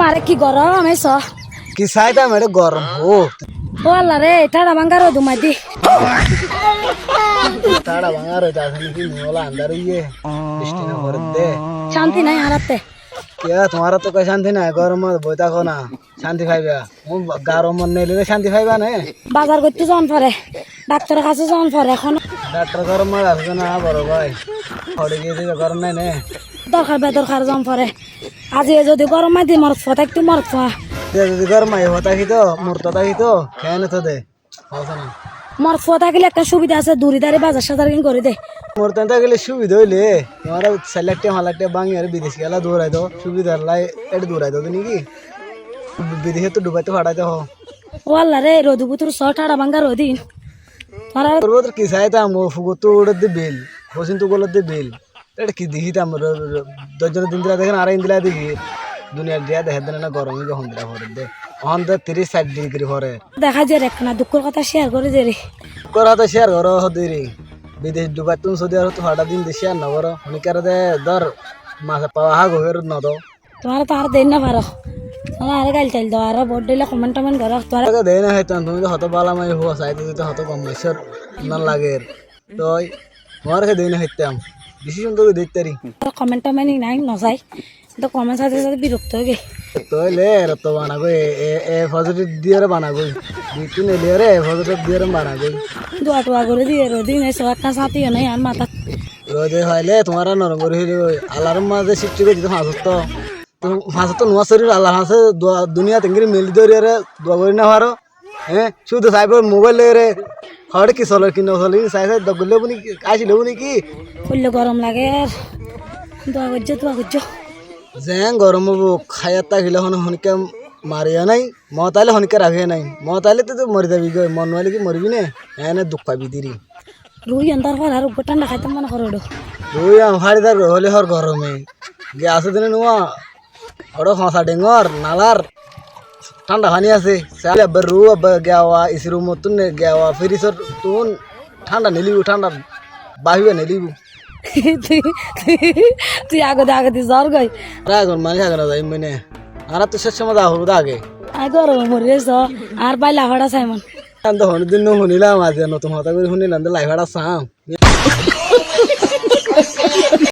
মারে কি গরম এস কি চাইতা মেরে গরম ও ও আল্লাহ রে ঠাড়া ভাঙ্গার দুমাই দি তাড়া ভাঙা রয়েছে আসলে কি নিওলা আন্দার ইয়ে বৃষ্টি না করে দে শান্তি নাই হারাতে কে তোমার তো কই শান্তি নাই গরম বই থাকো না শান্তি পাইবা গরম নেলে শান্তি পাইবা না বাজার করতে যাওয়ান পরে ডাক্তারের কাছে যাওয়ান পরে এখন ডাক্তার গরম আসবে না বড় ভাই হরে গিয়ে দিবে গরম নাই নে দরকার বেদরকার যাওয়ান পরে আজি যদি গরম মাই দি মরত ফা থাকতে মরত ফা যদি গরম আই হতা কি তো মূর্ত থাকি তো খেয়ে নে তো দে হসে না মরত ফা থাকলে একটা সুবিধা আছে দূরি দাঁড়ি বাজার সাজার কিন করে দে মূর্ত থাকলে সুবিধা হইলে তোমার সাইলেক্টে মালাক্টে বাঙি আর বিদেশ গেলা দৌড়াই দাও সুবিধা লাই এটা দৌড়াই দাও নাকি বিদেশে তো ডুবাইতে ফাটাইতে হ ও আল্লাহ রে রোদু বুতুর ছ ঠাড়া ভাঙ্গার রদিন তোরা তোর তো কি চাইতাম ও ফুগো তো ওটা দি বিল হোসিন তো বলে দি বিল এটা কি দেখিতাম দশজনের দিন দিলা দেখেন আর দিলা দেখি দুনিয়ার দিয়া দেখে দেন না গরমে যখন দিলা ভরে দে অহন তো 30-60 ডিগ্রি ভরে দেখা যায় একখানা দুঃখের কথা শেয়ার করে দে রে করা তো শেয়ার করো হদিরি বিদেশ ডুবাই তুমি সৌদি আরব তো হঠাৎ দিন দেশে আর নগর অনেকের দে ধর মাছে পাওয়া হা গভীর নদ তোমার তো আর দেন না পারো তোমার আর গাইল চাইল দাও আর ভোট দিলে কমেন্ট টমেন্ট করো তোমার দেয় না হয়তো তুমি তো হত বালা মাই হওয়া চাইতে যদি হত কম মাইসর না লাগে তো তোমার কাছে দেয় না হইতাম বেশি সুন্দর দেখতারি কমেন্ট টমেন্ট নাই নজাই তো কমেন্ট সাথে সাথে বিরক্ত হয়ে গে তোলে তো বানাগো এ পজিটিভ দিয়ে বানাগো বিটু নেলে রে পজিটিভ দিয়ে বানাগো দোয়া টোয়া করে দিয়ে রোদিন এসে একটা সাথী নাই আর মাথা রোদে হইলে তোমার নরম করে হইলে আল্লাহর মাঝে সৃষ্টি করে দিতে ফাঁসত তো নোয়া শরীর আল্লাহ হাসে দুনিয়া তেঙ্গিরি মেলি ধরে রে দোয়া করি না পারো হ্যাঁ শুধু সাইব মোবাইল রে হরে কি চলে কি নচলে চাই চাই দগলে বুনি আসিলে বুনি কি করলে গরম লাগে আর দোয়া করছো যেন গরম হবো খাইয়ার তাকিলে হনিকে মারিয়া নাই মতাইলে হনিকে রাখে নাই মতাইলে তো মরি যাবি গো মন নইলে কি মরবি না এনে দুঃখ পাবি দিরি রুই আন্দার পর আর উপর ঠান্ডা খাইতে মনে করো রুই ফাড়িদার হলে হর গরমে গে আছে দিনে নোয়া ওর ফাঁসা ডেঙ্গর নালার ঠান্ডা পানি আছে আবার রু আবার গেওয়া ইসির মতন গেওয়া ফিরিসর তুন ঠান্ডা নিলিব ঠান্ডা বাহিবে নিলিব তুই আগতে জ্বর গই এখন মানে থাকে না যাই মানে আর তো শেষ সময় দা হলুদ আগে গরম মরি গেছ আর পাইলা হড়া চাইমন হনিদিন শুনিলাম আজ নতুন হতা করে শুনিলাম লাইভাড়া চাম